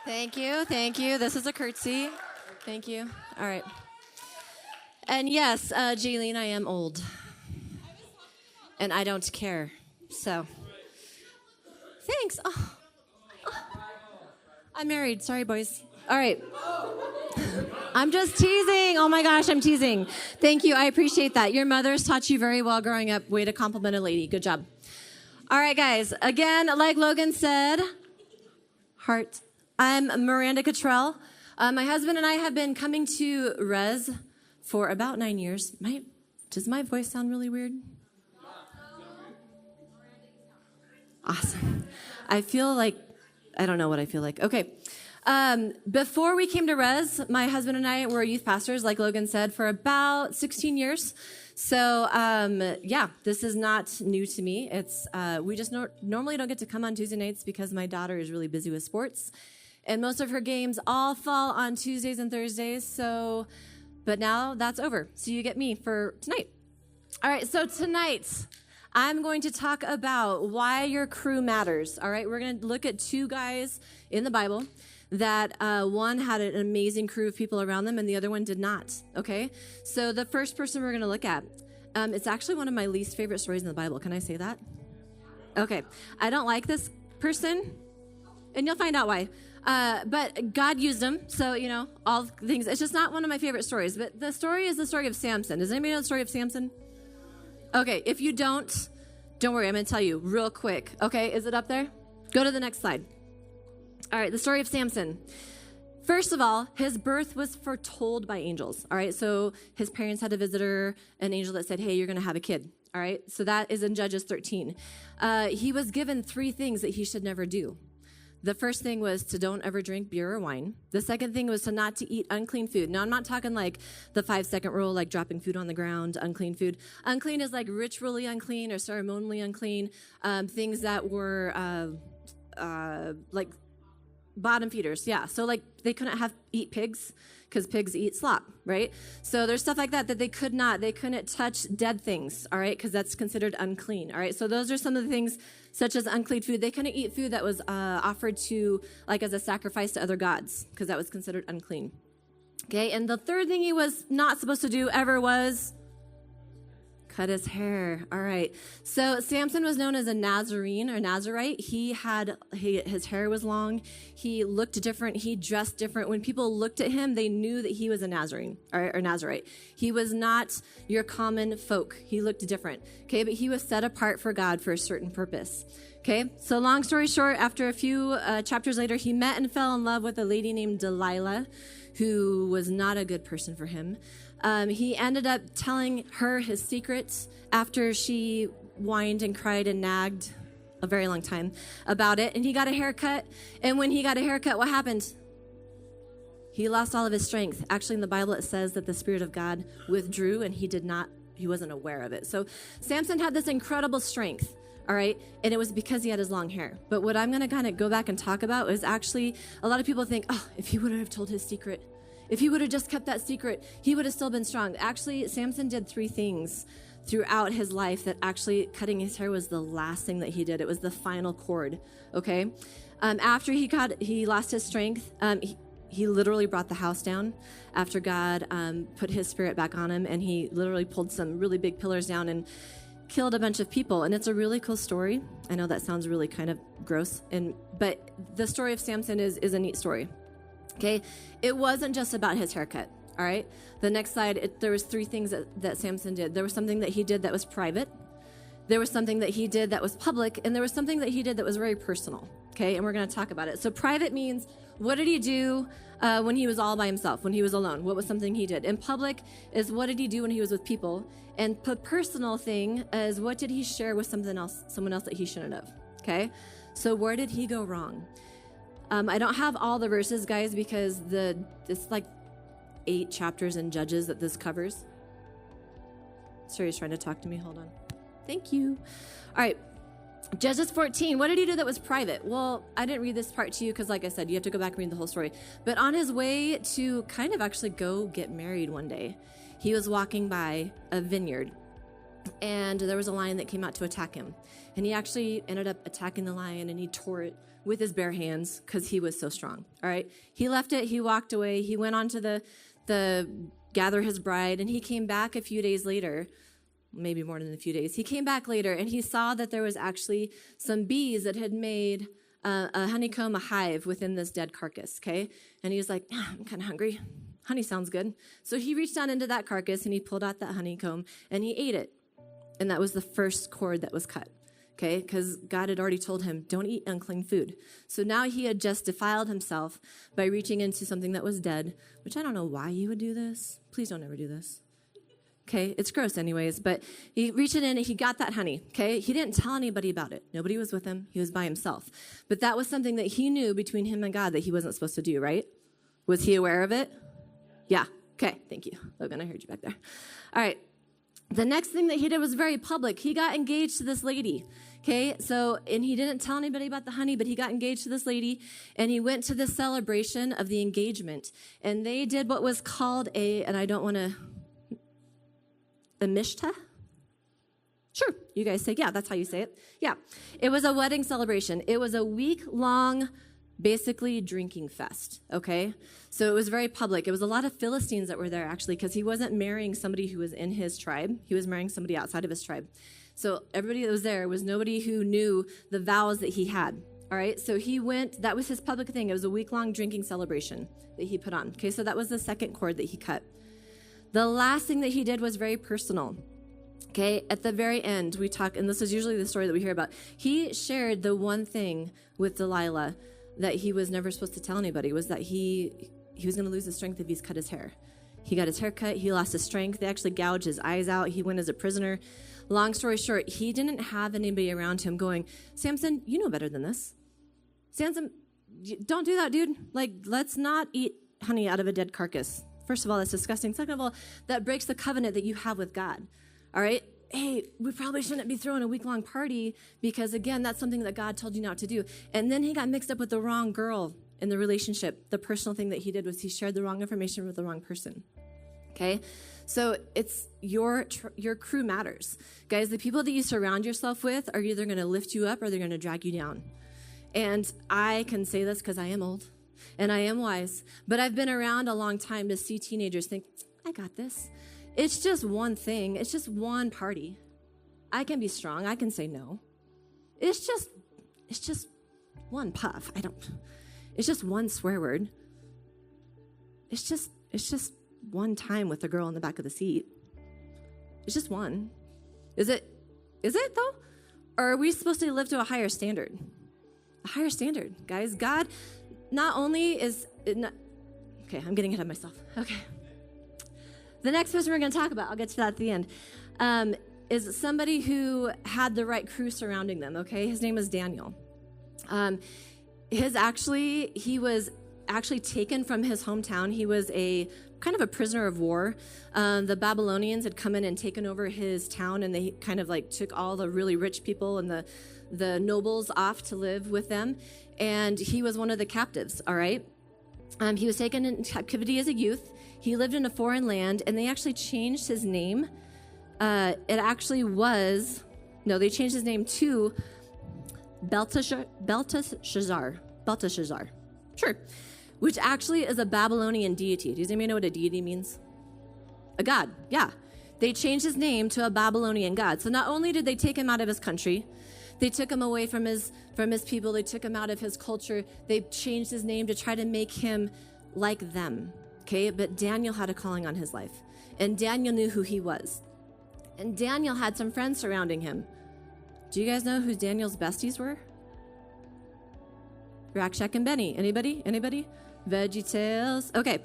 Thank you. Thank you. This is a curtsy. Thank you. All right. And yes, Jaylene, I am old. And I don't care. So, thanks. Oh. I'm married. Sorry, boys. All right. I'm just teasing. Oh my gosh, I'm teasing. Thank you. I appreciate that. Your mother's taught you very well growing up. Way to compliment a lady. Good job. All right, guys. Again, like Logan said, heart. I'm Miranda Cottrell. My husband and I have been coming to Res for about 9 years. Does my voice sound really weird? Awesome. I feel like, I don't know what I feel like. Okay. Before we came to Res, my husband and I were youth pastors, like Logan said, for about 16 years. So, yeah, this is not new to me. It's, we just normally don't get to come on Tuesday nights because my daughter is really busy with sports. And most of her games all fall on Tuesdays and Thursdays. So, but now that's over. So you get me for tonight. All right. So tonight, I'm going to talk about why your crew matters. All right. We're going to look at two guys in the Bible that one had an amazing crew of people around them and the other one did not. Okay. So the first person we're going to look at, it's actually one of my least favorite stories in the Bible. Can I say that? Okay. I don't like this person and you'll find out why. But God used them. So, you know, all things. It's just not one of my favorite stories. But the story is the story of Samson. Does anybody know the story of Samson? Okay. If you don't worry. I'm going to tell you real quick. Okay. Is it up there? Go to the next slide. All right. The story of Samson. First of all, his birth was foretold by angels. All right. So his parents had a visitor, an angel that said, hey, you're going to have a kid. All right. So that is in Judges 13. He was given 3 things that he should never do. The first thing was to don't ever drink beer or wine. The second thing was to not to eat unclean food. Now, I'm not talking like the 5-second rule, like dropping food on the ground, unclean food. Unclean is like ritually unclean or ceremonially unclean, things that were like bottom feeders. Yeah, so like they couldn't eat pigs because pigs eat slop, right? So there's stuff like that they couldn't touch dead things, all right, because that's considered unclean, all right? So those are some of the things such as unclean food. They couldn't eat food that was offered to, like as a sacrifice to other gods, because that was considered unclean, okay? And the third thing he was not supposed to do ever was cut his hair. All right. So Samson was known as a Nazarene or Nazarite. His hair was long. He looked different. He dressed different. When people looked at him, they knew that he was a Nazarene or Nazarite. He was not your common folk. He looked different. Okay. But he was set apart for God for a certain purpose. Okay. So long story short, after a few chapters later, he met and fell in love with a lady named Delilah, who was not a good person for him. He ended up telling her his secrets after she whined and cried and nagged a very long time about it. And he got a haircut. And when he got a haircut, what happened? He lost all of his strength. Actually, in the Bible, it says that the Spirit of God withdrew and he wasn't aware of it. So Samson had this incredible strength. All right. And it was because he had his long hair. But what I'm going to kind of go back and talk about is actually a lot of people think, oh, if he would have told his secret, if he would have just kept that secret, he would have still been strong. Actually, Samson did 3 things throughout his life that actually cutting his hair was the last thing that he did. It was the final chord, okay? After he lost his strength, he literally brought the house down after God put his spirit back on him, and he literally pulled some really big pillars down and killed a bunch of people. And it's a really cool story. I know that sounds really kind of gross, but the story of Samson is a neat story. Okay, it wasn't just about his haircut, all right? The next slide, there was 3 things that Samson did. There was something that he did that was private. There was something that he did that was public. And there was something that he did that was very personal, okay? And we're going to talk about it. So private means, what did he do when he was all by himself, when he was alone? What was something he did? And public is, what did he do when he was with people? And the personal thing is, what did he share with someone else that he shouldn't have, okay? So where did he go wrong? I don't have all the verses, guys, because it's like 8 chapters in Judges that this covers. Sorry, he's trying to talk to me. Hold on. Thank you. All right. Judges 14. What did he do that was private? Well, I didn't read this part to you because, like I said, you have to go back and read the whole story. But on his way to kind of actually go get married one day, he was walking by a vineyard, and there was a lion that came out to attack him. And he actually ended up attacking the lion, and he tore it with his bare hands because he was so strong. All right. He left it. He walked away. He went on to the gather his bride, and he came back a few days later, maybe more than a few days. He came back later, and he saw that there was actually some bees that had made a honeycomb, a hive within this dead carcass, okay? And he was like, I'm kind of hungry. Honey sounds good. So he reached down into that carcass, and he pulled out that honeycomb, and he ate it. And that was the first cord that was cut, okay? Because God had already told him, don't eat unclean food. So now he had just defiled himself by reaching into something that was dead, which I don't know why you would do this. Please don't ever do this. Okay, it's gross anyways, but he reached in and he got that honey, okay? He didn't tell anybody about it. Nobody was with him. He was by himself. But that was something that he knew between him and God that he wasn't supposed to do, right? Was he aware of it? Yeah. Okay, thank you. Logan, I heard you back there. All right. The next thing that he did was very public. He got engaged to this lady, okay? So, and he didn't tell anybody about the honey, but he got engaged to this lady, and he went to the celebration of the engagement. And they did what was called and I don't want to... a mishta? Sure. You guys say, yeah, that's how you say it. Yeah. It was a wedding celebration. It was a week-long, basically, drinking fest, okay? So it was very public. It was a lot of Philistines that were there, actually, because he wasn't marrying somebody who was in his tribe. He was marrying somebody outside of his tribe. So everybody that was there was nobody who knew the vows that he had, all right? So he went, that was his public thing. It was a week-long drinking celebration that he put on, okay? So that was the second cord that he cut. The last thing that he did was very personal, okay? At the very end, we talk, and this is usually the story that we hear about. He shared the one thing with Delilah that he was never supposed to tell anybody, was that he was going to lose his strength if he's cut his hair. He got his hair cut. He lost his strength. They actually gouged his eyes out. He went as a prisoner. Long story short, he didn't have anybody around him going, Samson, you know better than this. Samson, don't do that, dude. Like, let's not eat honey out of a dead carcass. First of all, that's disgusting. Second of all, that breaks the covenant that you have with God. All right? Hey, we probably shouldn't be throwing a week-long party because, again, that's something that God told you not to do. And then he got mixed up with the wrong girl in the relationship. The personal thing that he did was he shared the wrong information with the wrong person. Okay? So it's your crew matters. Guys, the people that you surround yourself with are either going to lift you up or they're going to drag you down. And I can say this because I am old. And I am wise, but I've been around a long time to see teenagers think, I got this. It's just one thing. It's just one party. I can be strong. I can say no. It's just one puff. It's just one swear word. It's just one time with the girl in the back of the seat. It's just one. Is it though? Or are we supposed to live to a higher standard? A higher standard, guys. God not only is it not, okay, I'm getting ahead of myself. Okay. The next person we're going to talk about, I'll get to that at the end, is somebody who had the right crew surrounding them, okay? His name is Daniel. He was actually taken from his hometown. He was a kind of a prisoner of war. The Babylonians had come in and taken over his town, and they kind of like took all the really rich people and the nobles off to live with them. And he was one of the captives, all right? He was taken in captivity as a youth. He lived in a foreign land, and they actually changed his name. They changed his name to Belteshazzar. Sure. Which actually is a Babylonian deity. Does anybody know what a deity means? A god, yeah. They changed his name to a Babylonian god. So not only did they take him out of his country, they took him away from his people. They took him out of his culture. They changed his name to try to make him like them, okay? But Daniel had a calling on his life, and Daniel knew who he was. And Daniel had some friends surrounding him. Do you guys know who Daniel's besties were? Rakshak and Benny. Anybody? VeggieTales. Okay.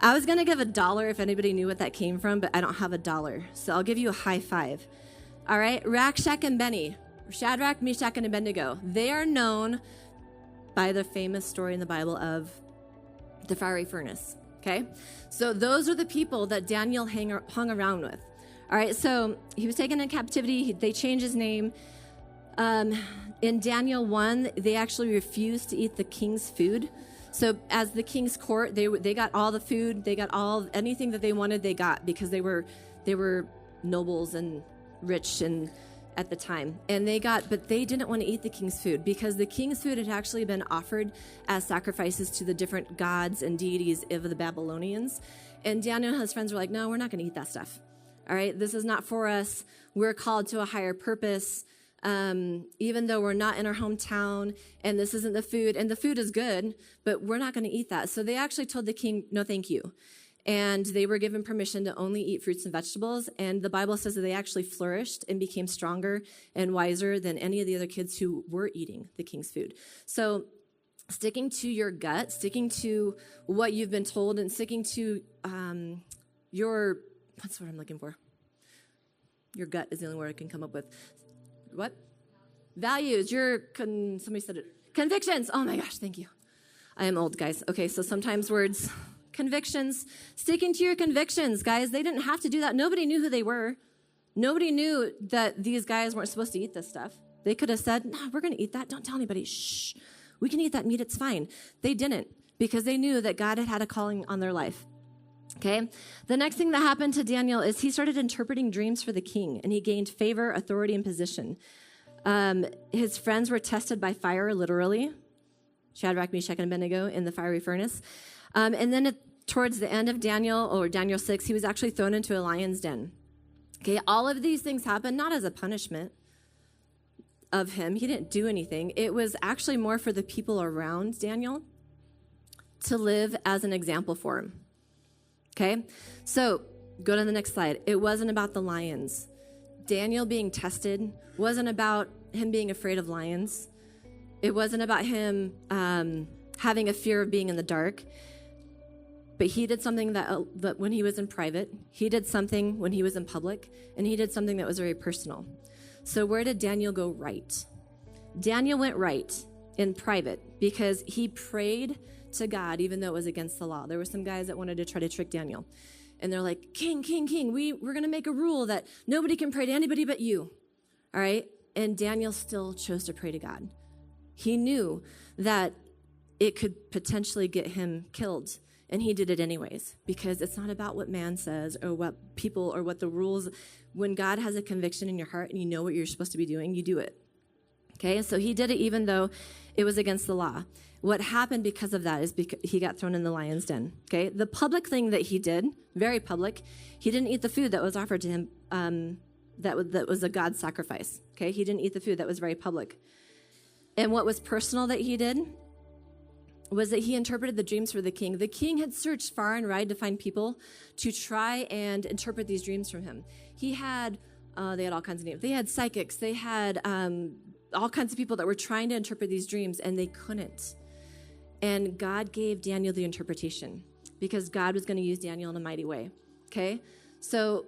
I was going to give $1 if anybody knew what that came from, but I don't have $1. So I'll give you a high five. All right? Rakshak and Benny. Shadrach, Meshach, and Abednego. They are known by the famous story in the Bible of the fiery furnace, okay? So those are the people that Daniel hung around with. All right, so he was taken in captivity. They changed his name. In Daniel 1, they actually refused to eat the king's food. So as the king's court, they got all the food. They got anything that they wanted, they got, because they were nobles and rich and at the time. But they didn't want to eat the king's food because the king's food had actually been offered as sacrifices to the different gods and deities of the Babylonians. And Daniel and his friends were like, no, we're not going to eat that stuff. All right, this is not for us. We're called to a higher purpose, even though we're not in our hometown, and this isn't the food, and the food is good, but we're not going to eat that. So they actually told the king, no, thank you. And they were given permission to only eat fruits and vegetables, and the Bible says that they actually flourished and became stronger and wiser than any of the other kids who were eating the king's food. So sticking to your gut, sticking to what you've been told, and sticking to what's what I'm looking for? Your gut is the only word I can come up with. What? Values. Somebody said it. Convictions. Oh my gosh, thank you. I am old, guys. Okay, so sometimes words. Convictions. Sticking to your convictions, guys. They didn't have to do that. Nobody knew who they were. Nobody knew that these guys weren't supposed to eat this stuff. They could have said, no, we're going to eat that. Don't tell anybody. Shh. We can eat that meat. It's fine. They didn't because they knew that God had a calling on their life. Okay, the next thing that happened to Daniel is he started interpreting dreams for the king, and he gained favor, authority, and position. His friends were tested by fire, literally. Shadrach, Meshach, and Abednego in the fiery furnace. And then towards the end of Daniel 6, he was actually thrown into a lion's den. Okay, all of these things happened not as a punishment of him. He didn't do anything. It was actually more for the people around Daniel to live as an example for him. Okay, so go to the next slide. It wasn't about the lions. Daniel being tested wasn't about him being afraid of lions. It wasn't about him having a fear of being in the dark. But he did something that when he was in private, he did something when he was in public, and he did something that was very personal. So where did Daniel go right? Daniel went right in private because he prayed to God, even though it was against the law. There were some guys that wanted to try to trick Daniel. And they're like, King, we're going to make a rule that nobody can pray to anybody but you. All right? And Daniel still chose to pray to God. He knew that it could potentially get him killed. And he did it anyways, because it's not about what man says or what people or what the rules. When God has a conviction in your heart and you know what you're supposed to be doing, you do it. Okay? So he did it even though it was against the law. What happened because of that is because he got thrown in the lion's den. Okay, the public thing that he did, very public, he didn't eat the food that was offered to him. That was a God sacrifice. Okay, he didn't eat the food. That was very public. And what was personal that he did was that he interpreted the dreams for the king. The king had searched far and wide to find people to try and interpret these dreams from him. They had all kinds of names. They had psychics. They had all kinds of people that were trying to interpret these dreams, and they couldn't. And God gave Daniel the interpretation because God was going to use Daniel in a mighty way. Okay? So,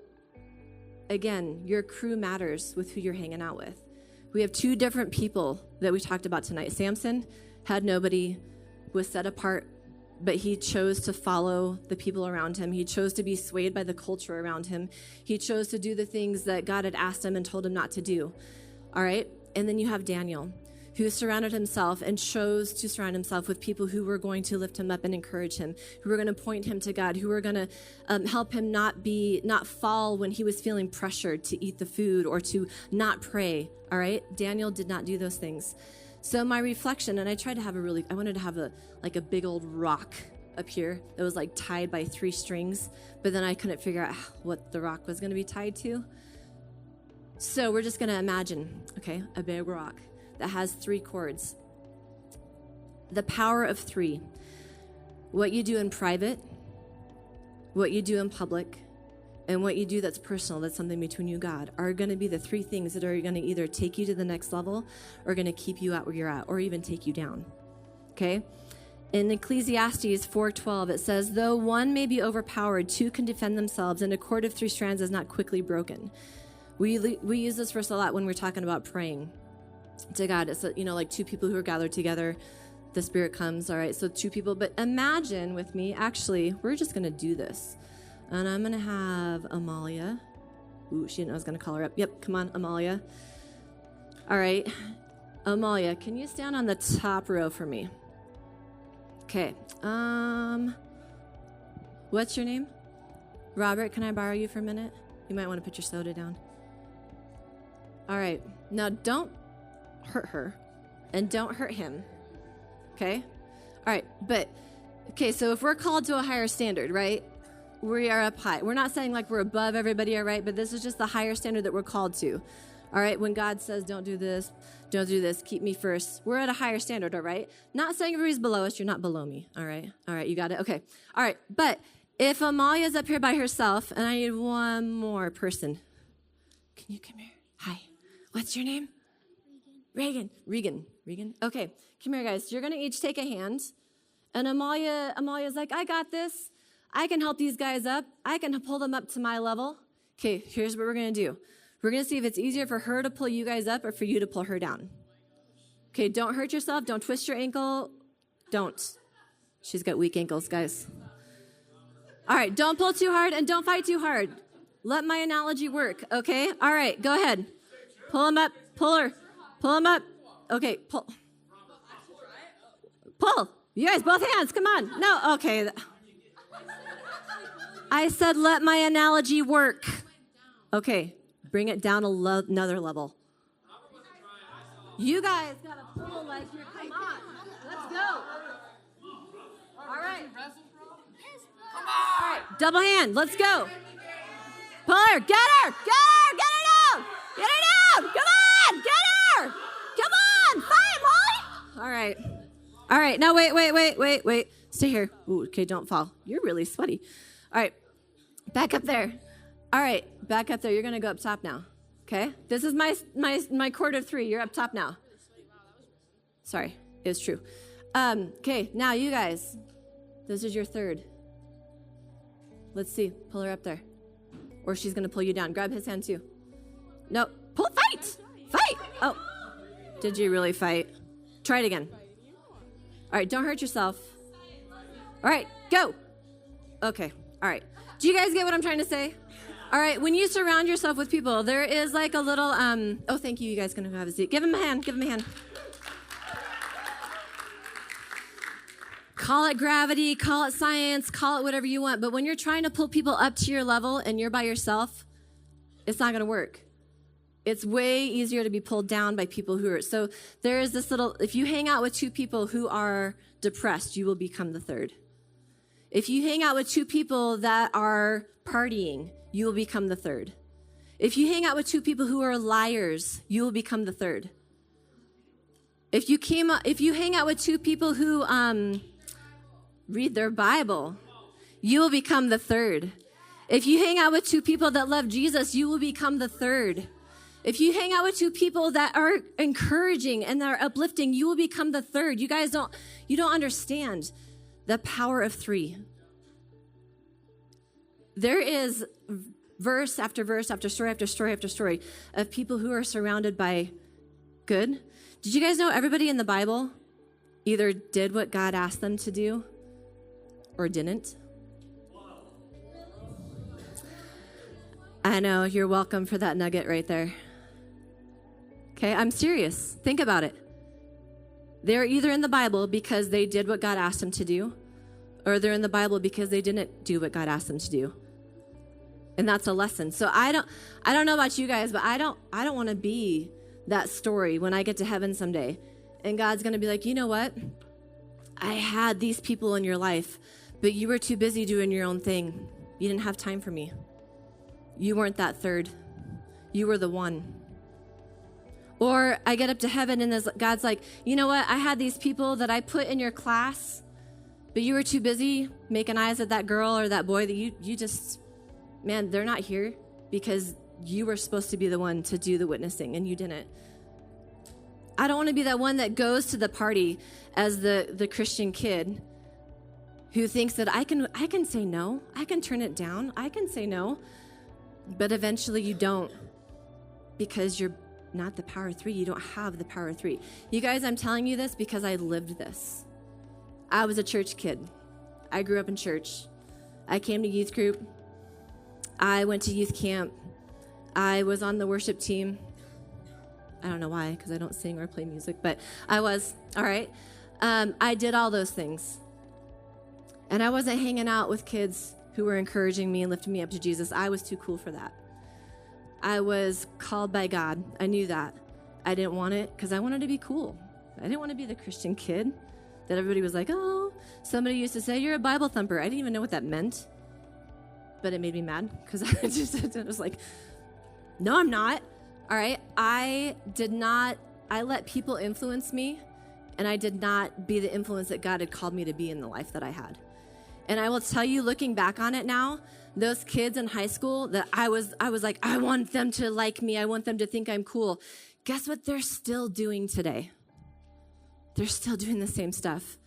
again, your crew matters with who you're hanging out with. We have two different people that we talked about tonight. Samson had nobody, was set apart, but he chose to follow the people around him. He chose to be swayed by the culture around him. He chose to do the things that God had asked him and told him not to do. All right? And then you have Daniel, who surrounded himself and chose to surround himself with people who were going to lift him up and encourage him, who were going to point him to God, who were going to help him not fall when he was feeling pressured to eat the food or to not pray. All right? Daniel did not do those things. So my reflection, and I tried to have I wanted to have a big old rock up here that was like tied by 3 strings, but then I couldn't figure out what the rock was going to be tied to. So we're just going to imagine, okay, a big rock that has 3 chords. The power of 3. What you do in private, what you do in public, and what you do that's personal, that's something between you and God, are going to be the 3 things that are going to either take you to the next level or going to keep you out where you're at or even take you down. Okay? In Ecclesiastes 4:12, it says, though one may be overpowered, 2 can defend themselves, and a cord of 3 strands is not quickly broken. We use this verse a lot when we're talking about praying to God. It's like 2 people who are gathered together, the Spirit comes. All right, so 2 people. But imagine with me, actually, we're just going to do this. And I'm going to have Amalia. Ooh, she didn't know I was going to call her up. Yep, come on, Amalia. All right, Amalia, can you stand on the top row for me? Okay. What's your name? Robert, can I borrow you for a minute? You might want to put your soda down. All right. Now don't hurt her and don't hurt him. Okay? All right. But, okay, so if we're called to a higher standard, right? We are up high. We're not saying like we're above everybody, all right? But this is just the higher standard that we're called to. All right? When God says, don't do this, keep me first. We're at a higher standard, all right? Not saying everybody's below us. You're not below me, all right? All right, you got it? Okay. All right. But if Amalia's up here by herself and I need one more person, can you come here? Hi. What's your name? Regan. Okay. Come here, guys. You're going to each take a hand. And Amalia's like, I got this. I can help these guys up. I can pull them up to my level. Okay, here's what we're going to do. We're going to see if it's easier for her to pull you guys up or for you to pull her down. Okay, don't hurt yourself. Don't twist your ankle. Don't. She's got weak ankles, guys. All right, don't pull too hard and don't fight too hard. Let my analogy work, okay? All right, go ahead. Pull him up. Pull her. Pull him up. Okay, pull. Pull. You guys, both hands. Come on. No, okay. I said let my analogy work. Okay, bring it down another level. You guys got to pull like you're, come on. Let's go. All right. All right, double hand. Let's go. Pull her. Get her. Get her. Get her down. Get her down. Come on. Get her. Come on. Fight, Molly. All right. All right. Now, wait. Stay here. Ooh, okay, don't fall. You're really sweaty. All right. Back up there. All right. Back up there. You're going to go up top now. Okay? This is my chord of 3. You're up top now. Sorry. It's true. Okay. Now, you guys. This is your third. Let's see. Pull her up there. Or she's going to pull you down. Grab his hand, too. No. Pull. Fight. Fight. Oh. Did you really fight? Try it again. All right. Don't hurt yourself. All right. Go. Okay. All right. Do you guys get what I'm trying to say? All right. When you surround yourself with people, there is like a little, oh, thank you. You guys can have a seat. Give him a hand. Give him a hand. Call it gravity, call it science, call it whatever you want. But when you're trying to pull people up to your level and you're by yourself, it's not going to work. It's way easier to be pulled down by people who are. So there is this little, if you hang out with 2 people who are depressed, you will become the third. If you hang out with 2 people that are partying, you will become the third. If you hang out with 2 people who are liars, you will become the third. If you hang out with 2 people who read their Bible, you will become the third. If you hang out with 2 people that love Jesus, you will become the third. If you hang out with 2 people that are encouraging and that are uplifting, you will become the third. You guys don't understand the power of 3. There is verse after verse after story after story after story of people who are surrounded by good. Did you guys know everybody in the Bible either did what God asked them to do or didn't? I know, you're welcome for that nugget right there. Okay, I'm serious. Think about it. They're either in the Bible because they did what God asked them to do, or they're in the Bible because they didn't do what God asked them to do. And that's a lesson. So I don't know about you guys, but I don't want to be that story when I get to heaven someday. And God's going to be like, you know what? I had these people in your life, but you were too busy doing your own thing. You didn't have time for me. You weren't that third. You were the one. Or I get up to heaven and God's like, you know what? I had these people that I put in your class, but you were too busy making eyes at that girl or that boy that you just, man, they're not here because you were supposed to be the one to do the witnessing and you didn't. I don't want to be that one that goes to the party as the Christian kid who thinks that I can say no. I can turn it down. I can say no. But eventually you don't because you're not the power 3. You don't have the power 3. You guys, I'm telling you this because I lived this. I was a church kid. I grew up in church. I came to youth group. I went to youth camp. I was on the worship team. I don't know why, because I don't sing or play music, but I was, all right. I did all those things. And I wasn't hanging out with kids who were encouraging me and lifting me up to Jesus. I was too cool for that. I was called by God. I knew that. I didn't want it because I wanted to be cool. I didn't want to be the Christian kid that everybody was like, oh, somebody used to say, you're a Bible thumper. I didn't even know what that meant, but it made me mad because I was like, no, I'm not. All right. I let people influence me, and I did not be the influence that God had called me to be in the life that I had. And I will tell you, looking back on it now, those kids in high school that I was like, I want them to like me. I want them to think I'm cool. Guess what they're still doing today? They're still doing the same stuff.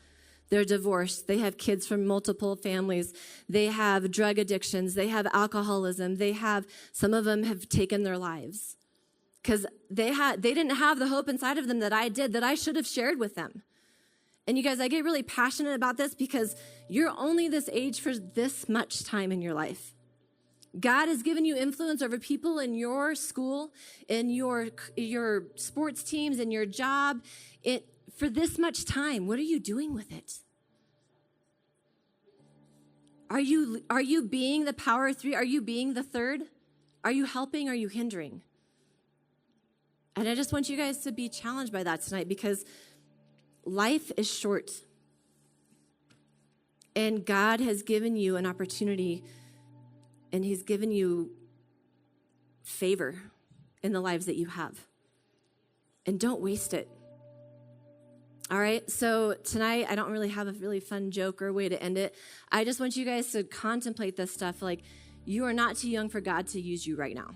They're divorced. They have kids from multiple families. They have drug addictions. They have alcoholism. Some of them have taken their lives because they didn't have the hope inside of them that I did, that I should have shared with them. And you guys, I get really passionate about this because you're only this age for this much time in your life. God has given you influence over people in your school, in your sports teams, in your job, for this much time. What are you doing with it? Are you being the power of three? Are you being the third? Are you helping? Are you hindering? And I just want you guys to be challenged by that tonight because life is short. And God has given you an opportunity, and he's given you favor in the lives that you have. And don't waste it. All right, so tonight I don't really have a really fun joke or way to end it. I just want you guys to contemplate this stuff. Like, you are not too young for God to use you right now.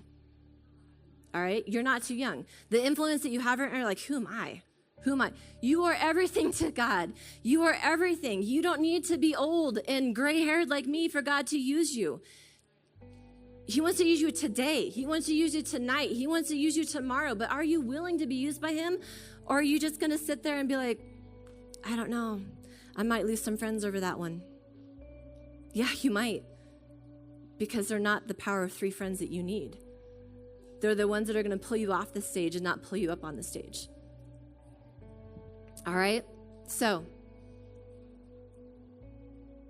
All right, you're not too young. The influence that you have right now, you're like, who am I? Who am I? You are everything to God. You are everything. You don't need to be old and gray-haired like me for God to use you. He wants to use you today. He wants to use you tonight. He wants to use you tomorrow. But are you willing to be used by him? Or are you just going to sit there and be like, I don't know. I might lose some friends over that one. Yeah, you might. Because they're not the power of three friends that you need. They're the ones that are going to pull you off the stage and not pull you up on the stage. All right? So,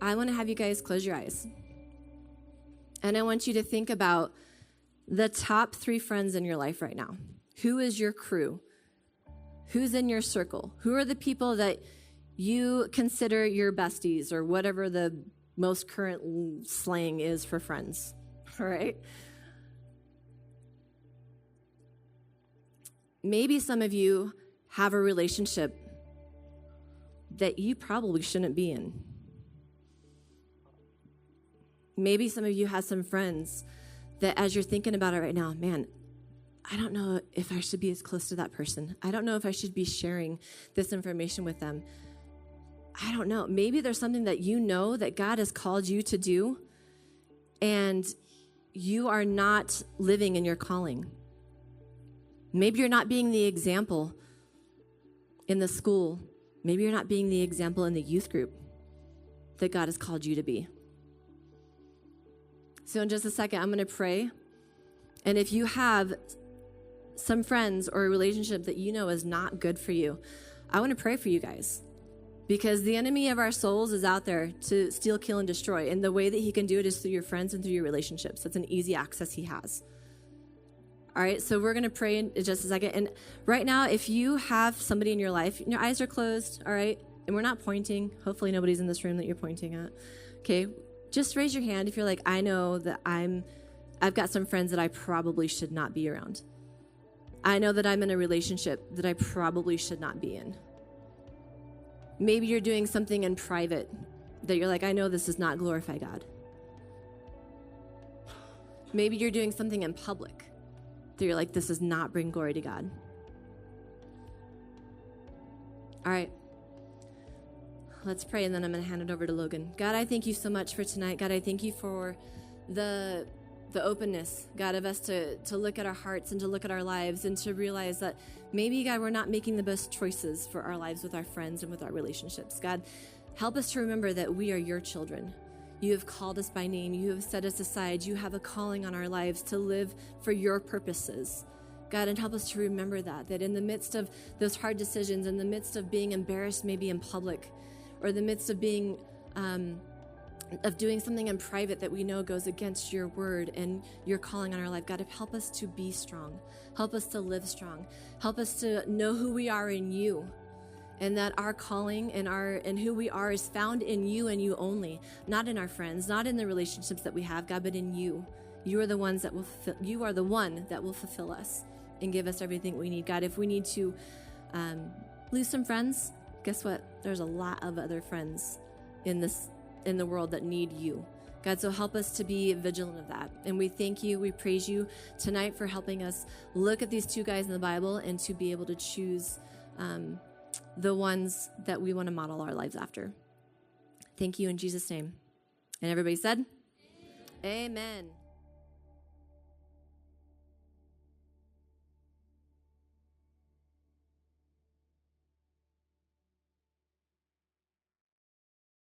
I want to have you guys close your eyes. And I want you to think about the top three friends in your life right now. Who is your crew? Who's in your circle? Who are the people that you consider your besties or whatever the most current slang is for friends? All right? Maybe some of you have a relationship that you probably shouldn't be in. Maybe some of you have some friends that as you're thinking about it right now, man, I don't know if I should be as close to that person. I don't know if I should be sharing this information with them. I don't know. Maybe there's something that you know that God has called you to do, and you are not living in your calling. Maybe you're not being the example in the school. Maybe you're not being the example in the youth group that God has called you to be. So in just a second, I'm going to pray. And if you have some friends or a relationship that you know is not good for you, I want to pray for you guys. Because the enemy of our souls is out there to steal, kill, and destroy. And the way that he can do it is through your friends and through your relationships. That's an easy access he has. All right, so we're going to pray in just a second. And right now, if you have somebody in your life, your eyes are closed, all right? And we're not pointing. Hopefully nobody's in this room that you're pointing at. Okay, just raise your hand if you're like, I know that I've got some friends that I probably should not be around. I know that I'm in a relationship that I probably should not be in. Maybe you're doing something in private that you're like, I know this does not glorify God. Maybe you're doing something in public that you're like, this does not bring glory to God. All right. Let's pray, and then I'm going to hand it over to Logan. God, I thank you so much for tonight. God, I thank you for the openness, God, of us to look at our hearts and to look at our lives and to realize that maybe, God, we're not making the best choices for our lives with our friends and with our relationships. God, help us to remember that we are your children. You have called us by name. You have set us aside. You have a calling on our lives to live for your purposes. God, and help us to remember that in the midst of those hard decisions, in the midst of being embarrassed maybe in public, or the midst of being of doing something in private that we know goes against your word and your calling on our life. God, help us to be strong. Help us to live strong. Help us to know who we are in you, and that our calling and who we are is found in you and you only, not in our friends, not in the relationships that we have, God, but in you. You are the one that will fulfill us and give us everything we need. God, if we need to lose some friends, guess what? There's a lot of other friends in the world that need you. God, so help us to be vigilant of that. And we thank you, we praise you tonight for helping us look at these two guys in the Bible and to be able to choose the ones that we want to model our lives after. Thank you in Jesus' name. And everybody said, Amen.